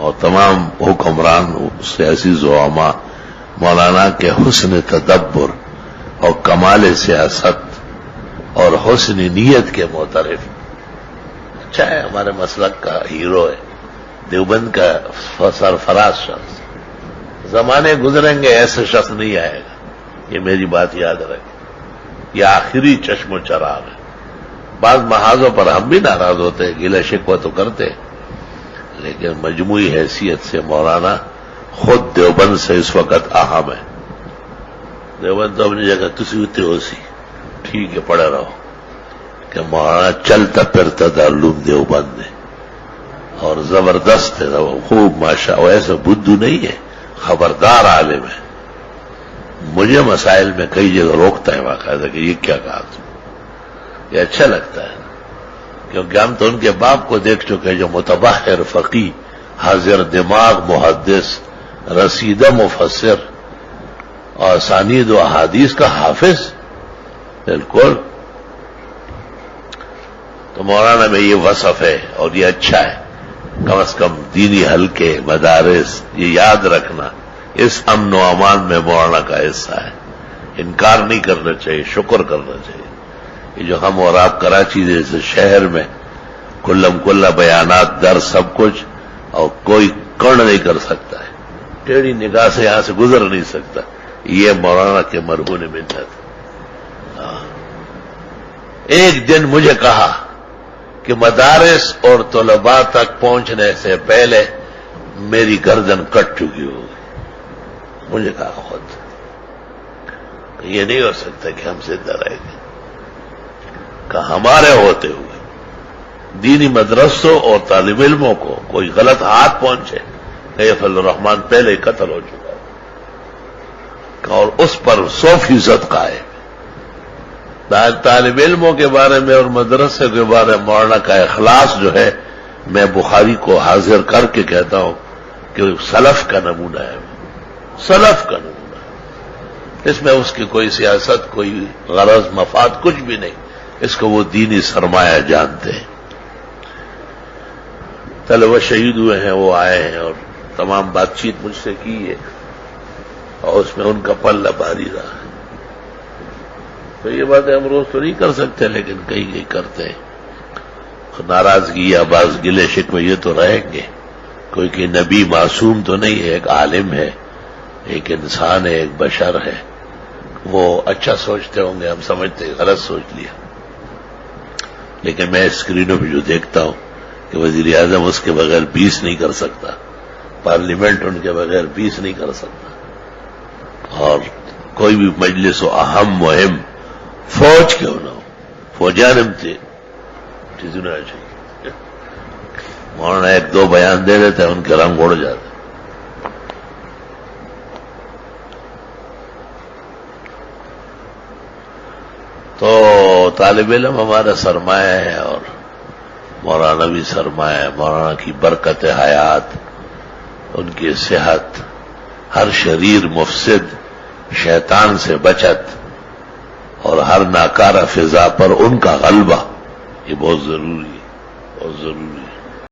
اور تمام حکمران سیاسی زعماء مولانا کے حسن تدبر اور کمال سیاست اور حسن نیت کے معترف. اچھا ہے، ہمارے مسلک کا ہیرو ہے، دیوبند کا سرفراز شخص. زمانے گزریں گے ایسے شخص نہیں آئے گا، یہ میری بات یاد رکھیں. یہ آخری چشم و چراغ ہے. بعض محاذوں پر ہم بھی ناراض ہوتے، گلہ شکوہ تو کرتے، لیکن مجموعی حیثیت سے مولانا خود دیوبند سے اس وقت اہم ہے. دیوبند تو اپنی جگہ تسی ہوتے ہو سی ٹھیک ہے، پڑھے رہو کہ مولانا چلتا پھرتا تعلم دیوبند ہے اور زبردست ہے، خوب ماشاء. ایسا بدھو نہیں ہے، خبردار عالم ہے. مجھے مسائل میں کئی جگہ روکتا ہے باقاعدہ کہ یہ کیا کہا تم. یہ اچھا لگتا ہے کیونکہ ہم تو ان کے باپ کو دیکھ چکے جو متبحر فقی، حاضر دماغ محدث، رسیدہ مفسر اور اسانید و احادیث کا حافظ. بالکل. تو مولانا میں یہ وصف ہے اور یہ اچھا ہے. کم از کم دینی حلقے مدارس یہ یاد رکھنا اس امن و امان میں مولانا کا حصہ ہے. انکار نہیں کرنا چاہیے، شکر کرنا چاہیے. یہ جو ہم اور آپ کراچی جیسے شہر میں کلم کلہ بیانات در سب کچھ اور کوئی کڑ نہیں کر سکتا ہے، ٹیڑھی نگاہ سے یہاں سے گزر نہیں سکتا، یہ مولانا کے مرہون منت ہے. ایک دن مجھے کہا کہ مدارس اور طلباء تک پہنچنے سے پہلے میری گردن کٹ چکی ہوگی. مجھے کہا خود کہ یہ نہیں ہو سکتا کہ ہم زندہ رہیں گے. کہ ہمارے ہوتے ہوئے دینی مدرسوں اور طالب علموں کو کوئی غلط ہاتھ پہنچے، نیف الرحمان پہلے ہی قتل ہو چکا ہے اور اس پر 100% قائم. طالب علموں کے بارے میں اور مدرسے کے بارے میں مولانا کا اخلاص جو ہے، میں بخاری کو حاضر کر کے کہتا ہوں کہ سلف کا نمونہ ہے. سلف کا نمونہ ہے. اس میں اس کی کوئی سیاست، کوئی غرض مفاد کچھ بھی نہیں. اس کو وہ دینی سرمایہ جانتے ہیں. طلبہ شہید ہوئے ہیں، وہ آئے ہیں اور تمام بات چیت مجھ سے کی ہے اور اس میں ان کا پلہ بھاری رہا ہے. تو یہ باتیں ہم روز تو نہیں کر سکتے لیکن کہیں کہیں کرتے ہیں. ناراضگی یا بعض گلے شکوے یہ تو رہیں گے. کوئی کہ نبی معصوم تو نہیں ہے، ایک عالم ہے، ایک انسان ہے، ایک بشر ہے. وہ اچھا سوچتے ہوں گے، ہم سمجھتے ہیں غلط سوچ لیا. لیکن میں اسکرینوں پہ جو دیکھتا ہوں کہ وزیر اعظم اس کے بغیر 20 نہیں کر سکتا، پارلیمنٹ ان کے بغیر 20 نہیں کر سکتا، اور کوئی بھی مجلس و اہم مہم فوج کیوں نہ ہو، فوجان چیزیں چاہیے. مولانا ایک دو بیان دے دیتے ہیں، ان کے رنگ اڑ جاتے. تو طالب علم ہمارا سرمایہ ہے اور مولانا بھی سرمایہ ہے. مولانا کی برکت حیات، ان کی صحت، ہر شریر مفسد شیطان سے بچت اور ہر ناکارہ فضا پر ان کا غلبہ، یہ بہت ضروری ہے، بہت ضروری ہے.